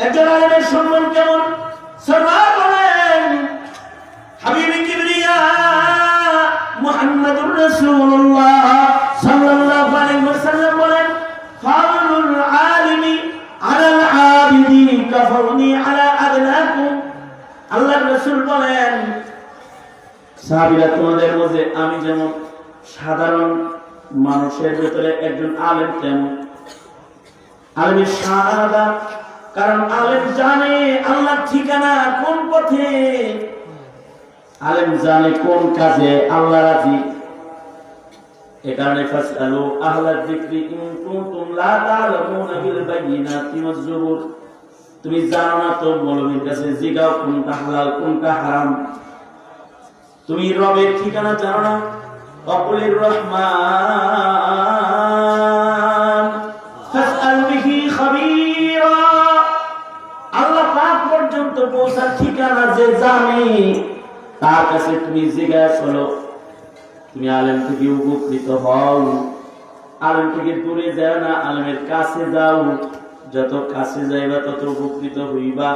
একজন আলেমের সম্মান কেমন? সরওয়ার বলেন হাবিবি কিবরিয়া মুহাম্মাদুর রাসূলুল্লাহ সাল্লাল্লাহু আলাইহি ওয়াসাল্লাম বলেন ফাদলুল আলিমি আলাল আবিদি কাফারনি আলা আদনাকুম। আল্লাহর রাসূল বলেন সাহাবীরা তোমাদের মধ্যে আমি যেমন সাধারণ মানুষের ভিতরে একজন আলেম তেমন। আলেমের শাহাদা, কারণ আলেম জানে আল্লাহর ঠিকানা কোন পথে, আলেম জানে কোন কাজে আল্লাহ রাজি। এ কারণে ফাসআলু আহলা যিকরি ইন কুনতুম লা তা'লামুনা বিল বায়িনাতি ওয়াজ জুবুর। তুমি জানো না তো মৌলভীর কাছে জিগাও কোনটা হালাল কোনটা হারাম। তুমি রবের ঠিকানা জানো না, অকুলির রহমান ফাসআল বিহি খাবীরা। আল্লাহ পাক পর্যন্ত পৌঁছার ঠিকানা যে জানে তার কাছে তুমি জিজ্ঞাসা করো। তুমি আলেম থেকে উপকৃত হও, আলেম থেকে দূরে যাও না, আলেমের কাছে যাও। যত কাছে যাইবা তত উপকৃত হইবা।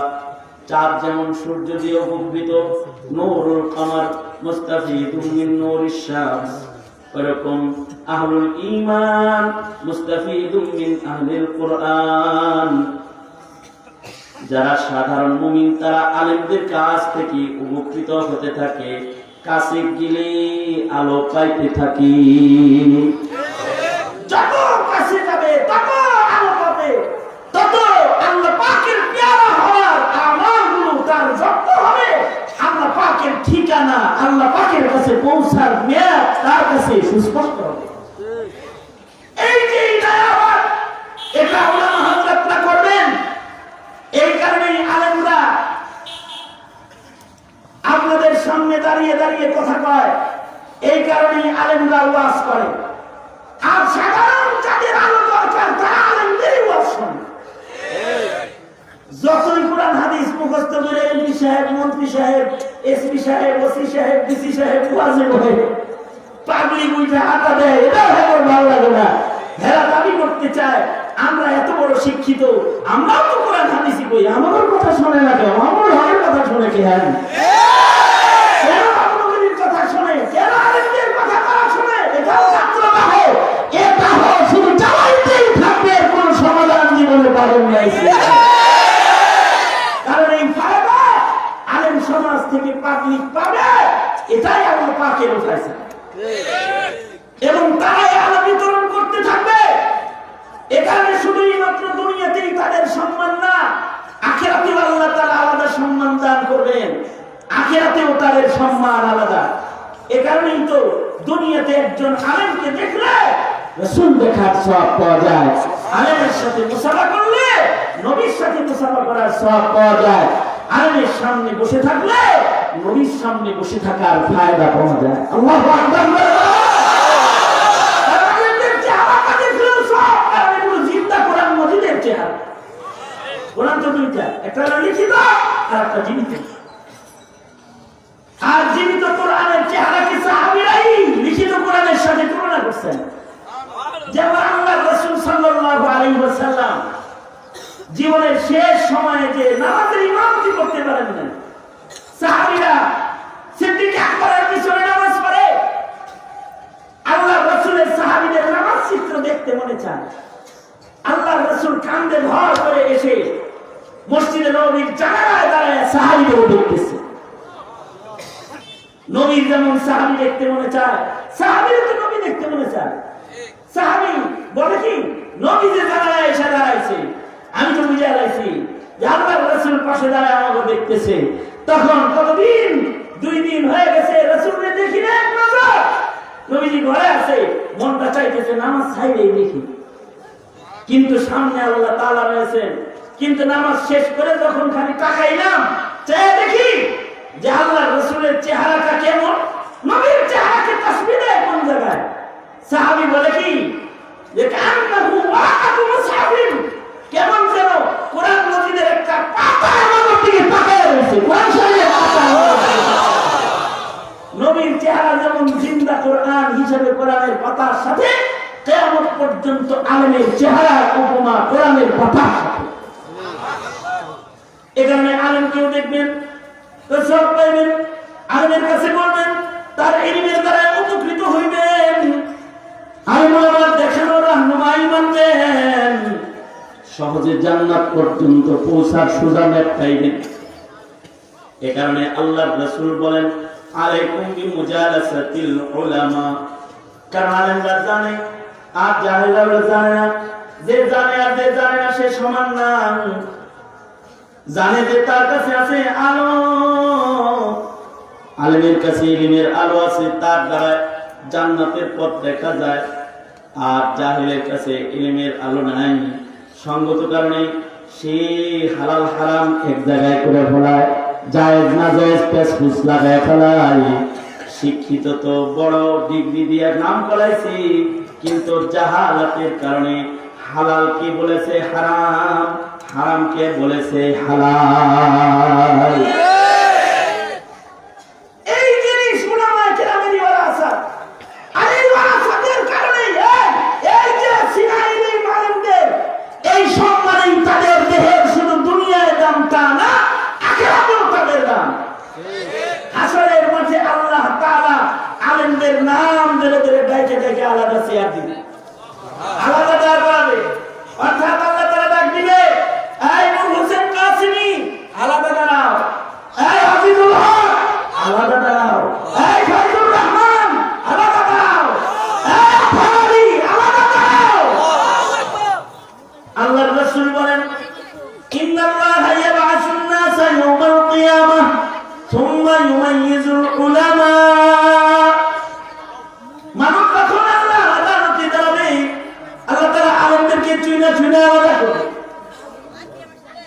চাঁদ যেমন সূর্য দিয়ে উপকৃত, নূরুল কমার মুস্তাফিদুম মিন নূরিশ শামস, এরকম আহলুল ঈমান মুস্তাফিদুম মিন আহলিল কুরআন। যারা সাধারণ মুমিন তারা আলেমদের কাছ থেকে উপকৃত হতে থাকে, কাছে গেলে আলো পাইতে থাকি। যত কাছে যাবে তত আলো পাবে, তত আল্লাহ পাকের পেয়ারা হওয়ার আমলগুলো তার যত হবে। আল্লাহ পাকের ঠিকানা, আল্লাহ পাকের কাছে পৌঁছার মেয়াদ তার কাছে সুস্পষ্ট হবে। এই যে দায়াবাদ, এটা উলামা হযরতরা করবেন। এই কারণেই আলেমরা আপনাদের সামনে দাঁড়িয়ে দাঁড়িয়ে কথা কয়, এই কারণেই আলেমরা ওয়াজ করে। আর সাধারণ যাদের আলো দরকার তারা আলেমদেরই ওয়াজ শোনে। যতই কোরআন হাদিস মুখস্থ করে এমপি সাহেব, মন্ত্রী সাহেব, এসপি সাহেব, ওসি সাহেব, ডিসি সাহেব ওয়াজে বলে পাবলিক উঠে হাতা দেয়, এটা ভেবে ভালো লাগে না। হেরা দাবি করতে চায় আমরা এত বড় শিক্ষিত, আমরাও তো কোরআন হাদিসই কই, আমাদের কথা শোনে না কেন? আমার হকের কথা শোনে কে? হ্যাঁ, কেন আপনাদের কথা শোনে? কেন আলেমদের কথা তারা শোনে? এটাও ছাত্র দাহ, এটা শুধু চালাইতেই থাকবে, কোন সমাধান জীবনে পাবেন না। কারণ এই ফায়দা আলেম সমাজ থেকে পাবলিক পাবে, এটাই আল্লাহ পাকের উঠাইছে এবং তারাই আলো বিতরণ করতে থাকবে। এখানে শুধুই মাত্র দুনিয়াতেই তাদের সম্মান না, আখিরাতেও আল্লাহ তাআলা আলাদা সম্মান দান করবেন, আখিরাতেও তাদের সম্মান আলাদা। এ কারণেই তো দুনিয়াতে একজন আলেমকে দেখলে রাসূল দেখার সওয়াব পাওয়া যায়, আলেমের সাথে মুসাফা করলে নবীর সাথে মুসাফা করার সওয়াব পাওয়া যায়, আলেমের সামনে বসে থাকলে নবীর সামনে বসে থাকার ফায়দা পাওয়া যায়। আল্লাহু আকবার। কোরআন তো দুইটা, একটা লিখিত আর একটা জীবিত। আর জীবিত কোরআনের চেহারাকে সাহাবীরাই লিখিত কোরআনের সাথে তুলনা করছেন। যেমন আল্লাহর রাসূল সাল্লাল্লাহু আলাইহি ওয়াসাল্লাম জীবনের শেষ সময়ে যে নামাজের ইমামতি করতে পারেন না, সাহাবীরা সিদ্দিক আকবরের পিছনে নামাজ পড়ে। আল্লাহর রাসূলের সাহাবীদের নামাজ চিত্র দেখতে মনে চায়। আল্লাহর রাসূল কান্দে ভর করে এসে মসজিদে নববীর জানালায় দাঁড়ায় সাহাবীদের দেখতেছে। নবীর যেমন সাহাবী দেখতে মনে চায়, সাহাবীর তো নবী দেখতে মনে চায়। সাহাবী বলে কি, নবী যে জানালায় এসে দাঁড়াইছে, আমি তো বুঝে আলাইছি যে আল্লাহর রাসূল পাশে দাঁড়ায় আমাকে দেখতেছে। তখন কতদিন, 2 দিন হয়ে গেছে রাসূলকে দেখি না এক নজর। নবীজি ঘরে আছে, মনটা চাইতেছে নামাজ ছাইড়েই দেখি, কিন্তু সামনে আল্লাহ তাআলা রয়েছেন। কিন্তু নামাজ শেষ করে যখন খালি তাকাইলাম, চেয়ে দেখি যে আল্লাহর রাসূলের চেহারাটা কেমন, নবীর চেহারাকে তাসবিহ দেয় কোন জায়গায়। সাহাবী বলে কি যে কান্নাহু ওয়াকাতু মুসহাফিন, কেমন যেন কোরআন মজিদের একটা পাতা আমাদের দিকে তাকায় রয়েছে, কোরআন শরীফের পাতা। নবীর চেহারা যেমন জিন্দা কোরআন হিসেবে কোরআনের পাতার সাথে, কিয়ামত পর্যন্ত আলেমের চেহারার উপমা কোরআনের পাতার সাথে। এ কারণে আলেমকেও দেখবেন তো সব পাইবেন, আলেমের কাছে বলবেন, তার ইলমের দ্বারা উপকৃত হইবেন, আলেম ওলামার দেখানো রাহনুমাই মানবেন, সহজে জান্নাত পর্যন্ত পৌঁছার সোজা ম্যাপ পাইবেন। এ কারণে আল্লাহর রাসূল বলেন আলাইকুম বিমুজালাসাতিল উলামা। কারণ আলেমরা জানে আর জাহেলরা জানে না। যে জানে আর যে জানে না সে সমান না। জানে যে তার কাছে আছে আলো, আলেমের কাছে ইলমের আলো আছে, তার দ্বারা জান্নাতের পথ দেখা যায়। আর জাহেলের কাছে ইলমের আলো নাই, সঙ্গত কারণে সে হালাল হারাম এক জায়গায় করে ফেলায়, জায়েজ না জায়েজ পেছপুছ লাগায় ফেলায়। শিক্ষিত তো বড় ডিগ্রি দিয়ে নাম করাইছি, কিন্তু জাহালাতের কারণে হালাল কি বলেছে হারাম, হারাম কে বলেছে হালাল। এই জিনিস উলামায়ে কেরামেরই ওয়ারাসাত, আর এই ওয়ারাসাতের কারণে এই যে সিনাইলি মালিমদের এই সম্মানই তাদের দেহের শুধু দুনিয়ায় দাম তা না, আখিরাতেও তাদের দাম। হাসরের মাঠে আল্লাহ তাআলা আলেমদের নাম ধরে ধরে ডাইকে ডাইকে আলাদা চেয়ার দিবে, আলাদা দাঁড় করাবে। অর্থাৎ আল্লাহ তাআলা ডাক দিবে, এই নূর হোসেন কাসিমি আলাদা দাঁড়াও, এই হাফিজুল হক আলাদা দাঁড়াও, এই ফাইজুর রহমান আলাদা দাঁড়াও, এই আফারি আলাদা দাঁড়াও। আল্লাহর রাসূল বলেন ইন্নাল্লাহা ইয়াবআসুন নাসা ইয়াওমাল কিয়ামাহ সুম্মা ইউমাইয়িজুল উলামা। মানুষ যখন আল্লাহ আদালতে দাঁড়াবে, আল্লাহ তাআলা আলেমদেরকে চুইনা চুইনা আলাদা করবে,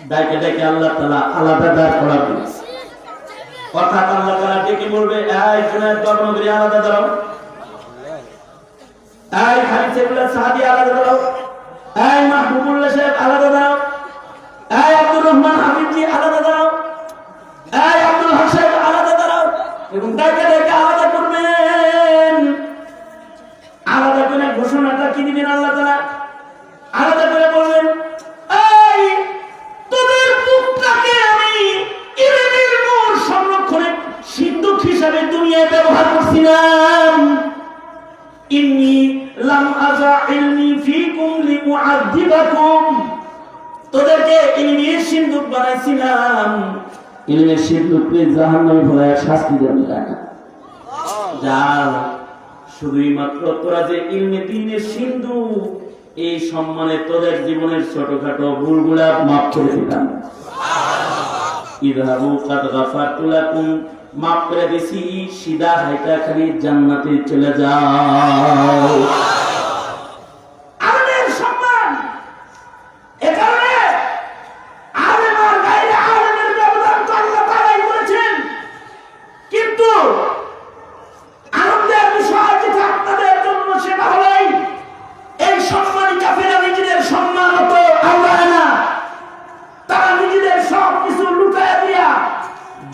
ডাকে ডাকে আল্লাহ তাআলা আলাদা দাঁড় করাবে। অর্থাৎ আল্লাহ তাআলা ডেকে বলবে, এই জুনায়েদ দরনগরী আলাদা দাঁড়াও, এই হারিসুল্লাহ সাহাবী আলাদা দাঁড়াও, এই মাহবুবুল্লাহ সাহেব আলাদা দাঁড়াও, এই আব্দুর রহমান হাফিজি আলাদা দাঁড়াও, এই আব্দুল হক সাহেব আলাদা দাঁড়াও। এবং ডাকে ডাকে আলাদা করবেন। আলাদা করে ঘোষণাটা কি দিবেন আল্লাহ তাআলা? আলাদা করে বলবেন, এই তোদের মুখটাকে আমি ইলমের নূর সংরক্ষণের সিন্ধুক হিসাবে দুনিয়ায় ব্যবহার করছিলাম। ইন্নী লাম আযা ইলমি ফীকুম লিউআযিবাকুম। তোদেরকে ইলমের সিন্ধুক বানাইছিলাম, ইলমের সিন্ধুককে জাহান্নামে ভরায় শাস্তি দেবে না। যার শুধুই মাত্র তোরা যে ইলমে দ্বীনের সিন্ধু, এই সম্মানে তোদের জীবনের ছোটখাটো ভুলগুলা মাফ করে দিলাম। ইযহাবু কাদ গাফারতু লাকুম, মাফ করে দিছি, সিধা হাইটা খালি জান্নাতে চলে যাও। আলেমের সম্মান, এ কারণে আলেম আর গায়রে আলেমের ব্যবধান তো আল্লাহ তাআলাই করেছেন। কিন্তু আনন্দের বিষয় যেটা আপনাদের জন্য সেটা হলোই এই সম্মানী কাফেররা নিজেদের সম্মান তো আল্লাহ না, তারা নিজেদের সব কিছু লুকায় দিয়া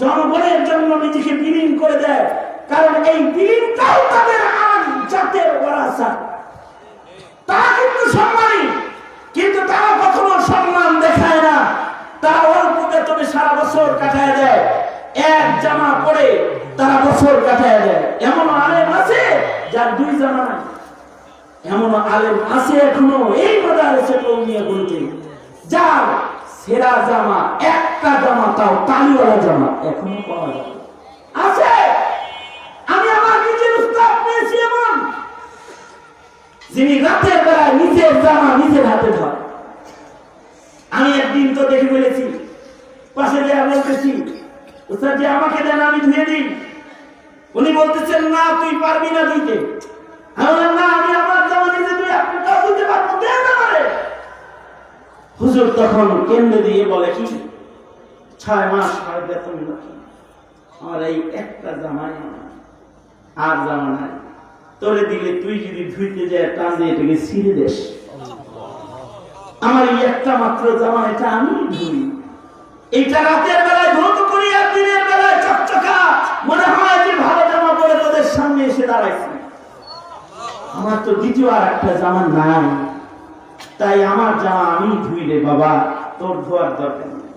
জনগণের জন্য নিজেকে বিলীন করে দেয়। কারণ এই বিলীনটাও তাদের আন জাতের ওয়ারাসাত। তারা কিন্তু সম্মানী, কিন্তু তারা কখনো সম্মান দেখায় না। তারা অল্প বেতনে সারা বছর কাটায় দেয়, এক জামা পরে তারা বছর কাটায় দেয়। এমন আলেম আছে যার দুই জামা নাই, এমন আলেম আছে এখনো এই মাদ্রাসা কওমিয়া বলতে, যার সেরা জামা একটা জামা, তাও তালিওয়ালা জামা এখনো পাওয়া যায় আছে। আমি আমার নিজের উস্তাদ পেয়েছি এমন, যিনি রাতের বেলায় নিজের জামা নিজের হাতে ধরে। আমি একদিন তো দেখে ফেলেছি, পাশে যে বলতেছি উস্তাদ যে আমাকে দেন আমি ধুয়ে দিই। উনি বলতেছেন না তুই পারবি না ধুইতে। আমি বললাম না আমি আমার জামা নিজে ধুই, আপনি তাও ধুতে পারবো, দেন আমারে। হুজুর তখন কেন্দ্রে দিয়ে বলে কি 6 মাস হয় বেতন নাকি, আমার এই একটা জামাই আর জামা নাই, তোরে দিলে তুই যদি ধুইতে যায় টান দিয়ে এটাকে ছিঁড়ে দেশ। আমার এই একটা মাত্র জামা, এটা আমি ধুই, এইটা রাতের বেলায় ধৌত করি আর দিনের বেলায় চকচকা মনে হয় যে ভালো জামা পরে তোদের সামনে এসে দাঁড়াইছি। আমার তো দ্বিতীয় আর একটা জামা নাই, তাই আমার জামা আমি ধুইলে বাবা, তোর ধোয়ার দরকার নেই।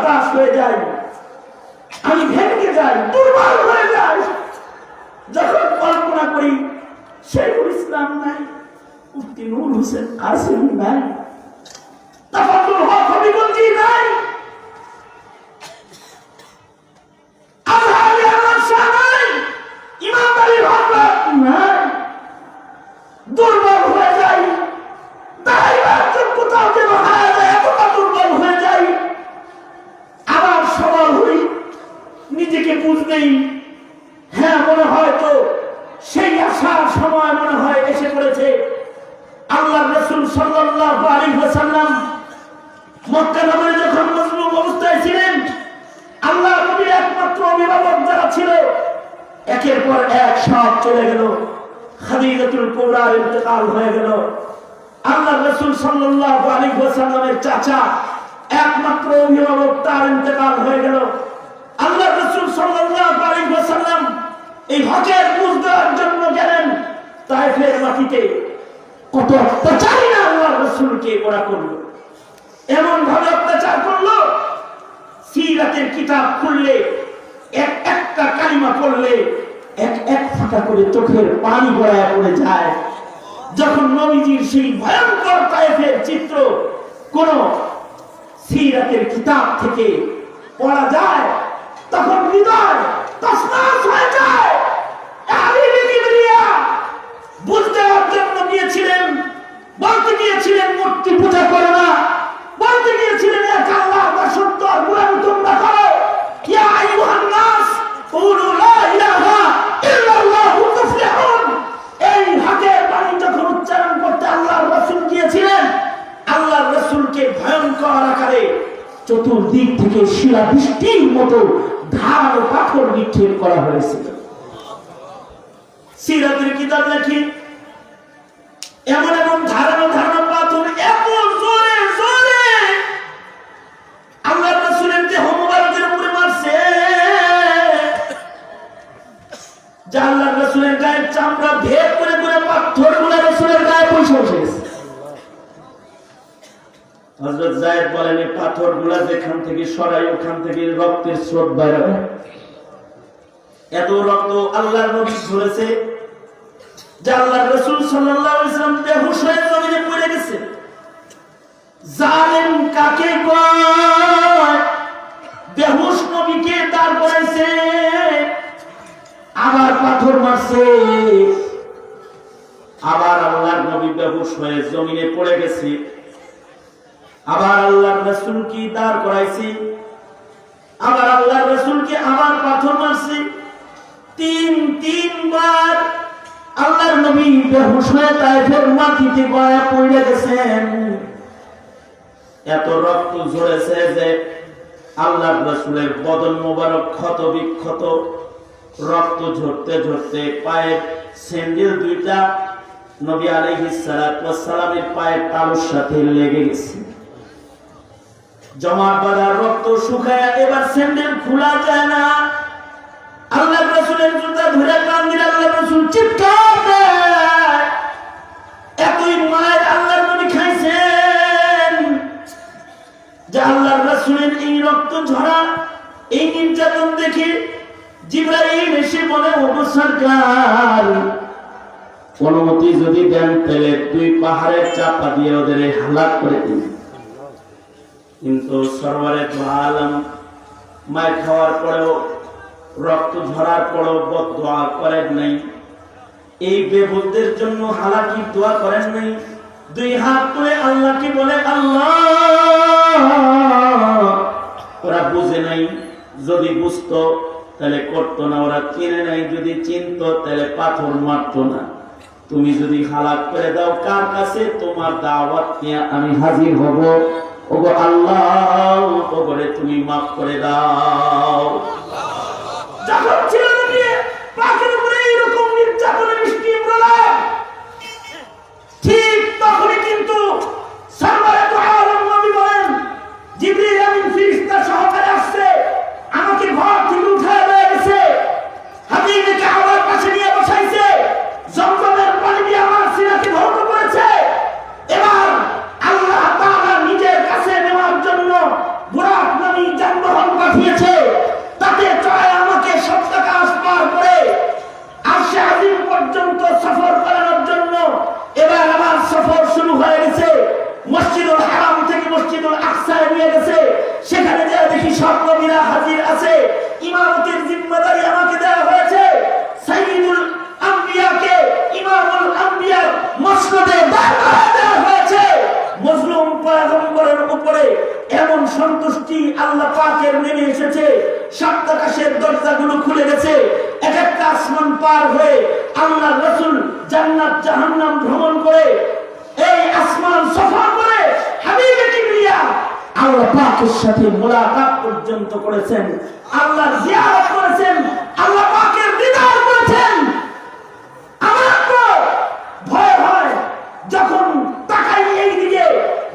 হতাশ হয়ে যাই, আমি ভেঙে যাই, দুর্বল হয়ে যাই। যখন কল্পনা করি শেখুল ইসলাম নাই, মুফতি নূর হোসেন কাসেম নাই, তাফাজ্জুল হক হবিগঞ্জি নাই, আজহারি আহমদ শাহ নাই, ইমাম আলী হক নাই, দুর্বল হয়ে যাই। দাঁড়াইবার যোগ্যতাও যেন হারা যায়, এতটা দুর্বল হয়ে যাই। আবার সবল হই, নিজেকে বুঝতেই হ্যাঁ মনে হয় তো সেই আসার সময় মনে হয় এসে পড়েছে। আল্লাহ রাসূল সাল্লাল্লাহু আলাইহি ওয়াসাল্লাম মক্কা নগরে যখন মজলুম অবস্থায় ছিলেন, আল্লাহ নবীর একমাত্র অভিভাবক যারা ছিল একের পর এক সব চলে গেল। খাদিজাতুল কুবরার ইন্তেকাল হয়ে গেল। আল্লাহ রাসূল সাল্লাল্লাহু আলাইহি ওয়াসাল্লামের চাচা একমাত্র অভিভাবক, তার ইন্তেকাল হয়ে গেল। আল্লাহ রাসূল সাল্লাল্লাহু আলাইহি ওয়াসাল্লাম এই হকের বুঝ দেওয়ার জন্য গেলেন তায়েফের মাটিতে। কত অত্যাচারী না আল্লাহ রাসূলকে ওরা করলো, এমন ভাবে অত্যাচার করলো, সিরাতের কিতাব খুললে একটা কালিমা পড়লে এক ফোঁটা করে চোখের পানি গড়ায় পড়ে যায়। যখন নবীজির সেই ভয়ঙ্কর তায়েফের চিত্র কোন সিরাতের কিতাব থেকে পড়া যায়, তখন হৃদয় তছনছ হয়ে যায়। আলী কিবরিয়া বুঝতে জন্য গিয়েছিলেন, বলতে গিয়েছিলেন মূর্তি পূজা করো না, বলতে গিয়েছিলেন এক আল্লাহ দাসত্ব গোলামি তোমরা করো। ইয়া আইয়ুহান নাস কুলু লা ইলাহা ইল্লাল্লাহু তুফলিহুন। এই হকের বাণী যখন উচ্চারণ করতে আল্লাহর রাসূল গিয়েছিলেন, আল্লাহর রাসূলকে ভয়ঙ্কর আকারে চতুর্দিক থেকে শিলা বৃষ্টির মতো ধারালো পাথর নিক্ষেপ করা হয়েছিল। সিরাতের কিতাব লেখি এমন এমন ধারালো ধারালো পাথর এত জোরে জোরে আল্লাহর রাসূলের দেহ মোবারকের উপরে মারছে যে আল্লাহর রাসূলের গায়ের চামড়া ভেদ করে করে পাথরগুলো রাসূলের গায়ে পৌঁছে গেছে। হযরত যায়েদ বলেন এই পাথরগুলো যেখান থেকে সরাই ওখান থেকে রক্তের স্রোত বাইরে হয়। এত রক্ত আল্লাহর নবী ঝরেছে যে আল্লাহর রাসূল সাল্লাল্লাহু আলাইহি ওয়াসাল্লাম বেহুশ হয়ে জমিনে পড়ে গেছে। জালেম কাকে কয়? বেহুশ নবীকে দাঁড় করাইছে, আবার পাথর মারছে, আবার আল্লাহর নবী বেহুশ হয়ে জমিনে পড়ে গেছে, আবার আল্লাহর রাসূল কি দাঁড় করাইছে, আবার আল্লাহর রাসূলকে আবার পাথর মারছে। তিনবার আল্লাহর নবী বেহুশ হয়ে তায়েফের মাটিতে গড়ায় পড়ে গেছেন। এত রক্ত ঝরেছে যে আল্লাহর রাসূলের বদন মোবারক ক্ষত বিক্ষত, রক্ত ঝরতে ঝরতে পায়ের স্যান্ডেল দুইটা নবী আলাইহিস সালাতু ওয়াস সালামের পায়ের তালুর সাথে লেগে গেছে। জমা বাঁধা রক্ত শুকায় এবার স্যান্ডেল খোলা যায় না। আল্লাহর রাসূলের জুতা ধরে কান দিলে আল্লাহর রাসূল চিৎকার দেয়। এতই মায়ের আল্লাহর নবী খাইছেন যে আল্লাহর রাসূলের এই রক্ত ঝরা, এই নির্যাতন দেখে জিবরাইল এসে বলে, ওগো সরকার, অনুমতি যদি দেন তাহলে দুই পাহাড়ের চাপা দিয়ে ওদের হালাক করে দিন। কিন্তু সরওয়ারে দু আলম মার খাওয়ার পরেও, রক্ত ঝরার পরেও বদদোয়া করেন নাই। এই বেবুদের জন্য হালাকি দোয়া করেন নাই। দুই হাত তুলে আল্লাহকে বলে, আল্লাহ, ওরা বুঝে নাই, যদি বুঝতো তাহলে করতো না, ওরা চিনে নাই, যদি চিনতো তাহলে পাথর মারতো না। তুমি যদি হালাক করে দাও, কার কাছে তোমার দাওয়াত নিয়ে আমি হাজির হব। ওগো আল্লাহ, ওগরে তুমি মাফ করে দাও। যখন ছিল নবী পাকের উপরে এরকম নির্যাতনের মিষ্টি প্রলাপ, ঠিক তখনই কিন্তু সরওয়ারে দু আলম নবী বলেন, জিবরিল আমিন ফেরেশতা সহকারে আসছে, আমাকে ঘর থেকে উঠায় নিয়ে গেছে, হাবিবে কাবার পাশে নিয়ে বসাইছে, জমজমের পানি দিয়ে আমার সিনাকে ধৌত করেছে। এবার আল্লাহ তাআলা নিজের কাছে নেওয়ার জন্য বুরাক নবী জান্নাত আছে, ইমামতের জিম্মাদারি আমাকে দেওয়া হয়েছে। সাইয়্যিদুল আম্বিয়াকে ইমামুল আম্বিয়ার মসনদে দাঁড় দেওয়া হয়েছে। মজলুম পয়গম্বরের উপরে এমন সন্তুষ্টি আল্লাহ পাকের নেমে এসেছে, সাত আকাশের দরজাগুলো খুলে গেছে। এক একটা আসমান পার হয়ে আল্লাহর রাসূল জান্নাত জাহান্নাম ভ্রমণ করে এই আসমান সফর করে হাবিবে কিবরিয়া আল্লাহ পাকের সাথে মুলাকাত পর্যন্ত করেছেন, আল্লাহর জিয়ারত করেছেন, আল্লাহ পাকের দিদার করেছেন। আমার তো ভয় হয় যখন তাকাই এই দিকে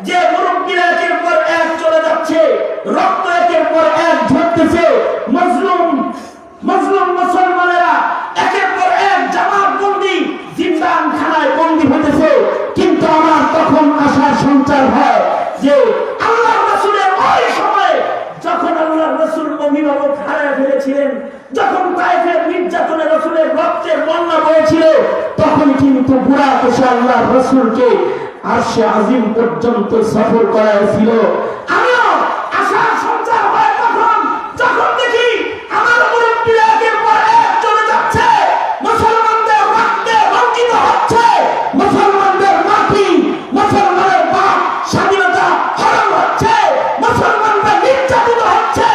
যে মুরব্বীরা একের পর এক চলে যাচ্ছে, রক্ত একের পর এক ঝরতেছে, মজলুম মুসলমানেরা একের পর এক জামাত বন্দী জিন্দান খানায় বন্দী হতেছে। কিন্তু আমার তখন আশার সঞ্চার হয় যে আল্লাহর রাসূলের ওই সময় যখন আল্লাহর রাসূল অভিভাবক হারিয়ে ফেলেছিলেন, যখন তায়েফের নির্যাতনে রাসূলের রক্তের বন্যা বয়েছিল, তখন কিন্তু বুড়া কোষে আল্লাহর রাসূলকে আরশে আজিম পর্যন্ত সফর করাইছিল। আমিও আশার সঞ্চার হয় তখন যখন দেখি আমার মুরব্বীরা একের পর এক চলে যাচ্ছে, মুসলমানদের রক্তে রঞ্জিত হচ্ছে, মুসলমানদের মাটি, মুসলমানের বাপ স্বাধীনতা হরণ হচ্ছে, মুসলমানরা নির্যাতিত হচ্ছে।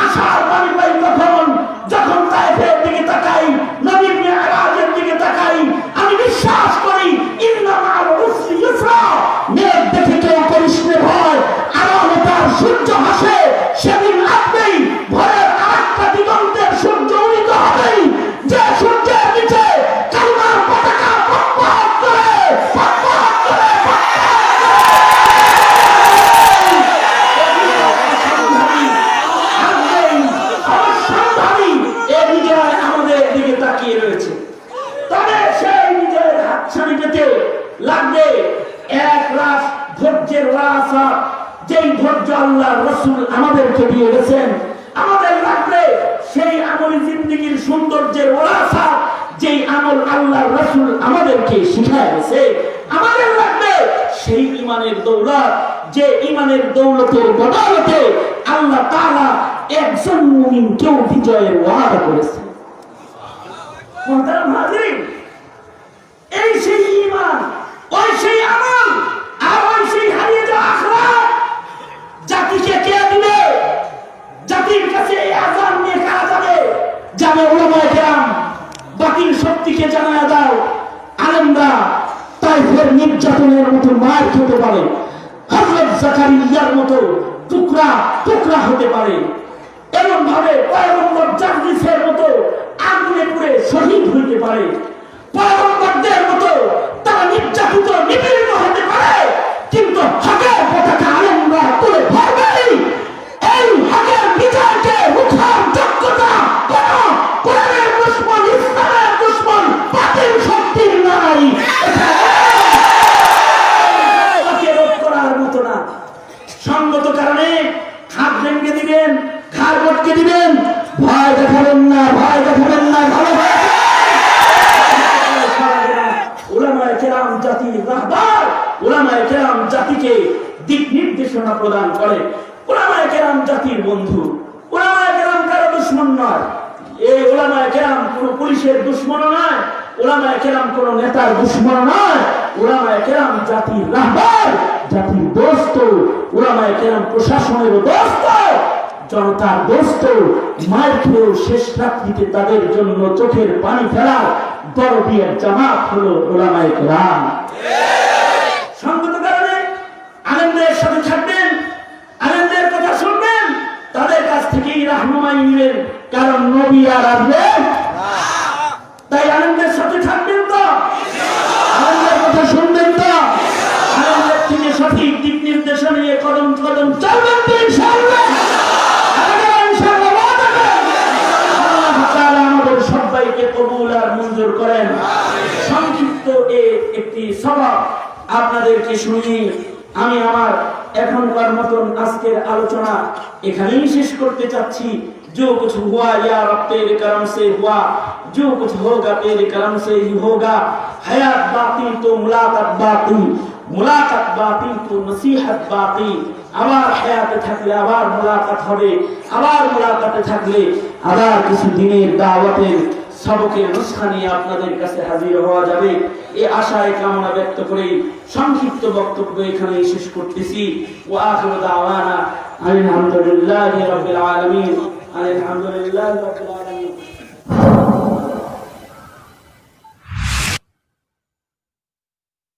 আশার বাণী পাই তখন যখন তায়েফের দিকে তাকাই, নবীর মিরাজের দিকে তাকাই, আমি বিশ্বাস করি ইন্না মা'আল উসরি ইউসরা। মেঘ দেখে কেউ করিস নে ভয়, আরামে তার সূর্য হাসে, সেদিন আসবেই ভয়ের আরেকটা দিগন্তের সূর্য উদিত হবেই, যে সূর্যের নিচে কালিমার পতাকা পতাকা করে আমাদের দিকে তাকিয়ে রয়েছে। তবে সেই নিজের হাতছানি পেতে লাগবে এক রাস ধৈর্যের রাসা, যেই ধৈর্য আল্লাহর রাসূল আমাদেরকে দিয়ে গেছেন। আমাদের লাগবে সেই আমলি জিন্দেগীর সৌন্দর্যের রাসা, যেই আমল আল্লাহর রাসূল আমাদেরকে শিখায় গেছে। আমাদের লাগবে সেই ঈমানের দৌলত, যে ঈমানের দৌলতের বদৌলতে আল্লাহ তাআলা একজন মুমিনকেও বিজয়ের ওয়াদা করেছে। মুহতারাম হাজিরিন, এই সেই ঈমান, ওই সেই আমল, আর ওই সেই হারিয়ে যাওয়া আখলাক জাতিকে কে দিবে? জাতির কাছে এই আযান নিয়ে কারা যাবে? যাবে উলামায়ে কেরাম। বাতিল শক্তিকে জানায়া দাও, আলেমরা তায়েফের নির্যাতনের মতো মার খেতে পারে, হযরত জাকারিয়ার মতো টুকরা টুকরা হতে পারে, এমন ভাবে পয়গম্বর জার্জিসের মতো আগুনে পুড়ে শহীদ হইতে পারে, পয়গম্বরদের মতো তারা নির্যাতিত নিপীড়িত হতে পারে, কিন্তু হকের পতাকা আলেমরা তুলে ধরবেই। এই হকের বিজয়কে রুখার যোগ্যতা কোন কোরআনের দুশমন, ইসলামের দুশমন, বাতিল শক্তির নাই। তাকে রোধ করার মতো না। সঙ্গত কারণে হাত ভেঙে দিবেন, ঘাড় মটকে দিবেন, ভয় দেখাবেন না, ভয় দেখাবেন না, ভালো উলামায়ে কেরাম জাতির রাহবার, উলামায়ে কেরাম জাতিকে দিক নির্দেশনা প্রদান করে। উলামায়ে কেরাম জাতির বন্ধু, উলামায়ে কেরাম কারো দুশমন নয়। এই উলামায়ে কেরাম কোন পুলিশের দুশমন নয়, উলামায়ে কেরাম কোন নেতার দুশমন নয়। উলামায়ে কেরাম জাতির রাহবার, জাতির দোস্ত। উলামায়ে কেরাম প্রশাসনের দোস্ত, জনতার দোস্ত। মায়ের খেয়েও শেষ রাত্রিতে তাদের জন্য চোখের পানি ফেলা দরদিয়ার জামাত হলো উলামায়ে কেরাম। সঙ্গত কারণে আলেমদের সাথে থাকবেন, আলেমদের কথা শুনবেন, তাদের কাছ থেকেই রাহনুমাই নিবেন, কারণ নবী আর আসবেন। তাই আলেমদের সাথে থাকবেন তো, আলেমদের কথা শুনবেন তো, আলেমদের থেকে সঠিক দিক নির্দেশনা নিয়ে কদম কদম চলবেন তো ইনশাআল্লাহ। সবাইকে কবুল আর মঞ্জুর করেন। সংক্ষিপ্ত একটি সবাব আপনাদেরকে শুনিয়ে আমি আমার এখনকার মতন আজকের আলোচনা এখানেই শেষ করতে চাচ্ছি। जो कुछ हुआ या रब तेरे करम से हुआ, जो कुछ होगा तेरे करम से ही होगा। हयात बाकी तो मुलाकात बाकी, মুলাকাত বাকি তো নসিহত বাকি। আবার হায়াতে থাকলে আবার মুলাকাত হবে, আবার মুলাকাতে থাকলে আবার কিছু দিনের দাওয়াতের সবকের নুসখা নিয়ে আপনাদের কাছে হাজির হওয়া যাবে। এই আশায় কামনা ব্যক্ত করে সংক্ষিপ্ত বক্তব্য এখানে শেষ করতেছি। ওয়া আখিরু দাওয়ানা আলহামদুলিল্লাহি রাব্বিল আলামিন, আলহামদুলিল্লাহি রাব্বিল আলামিন।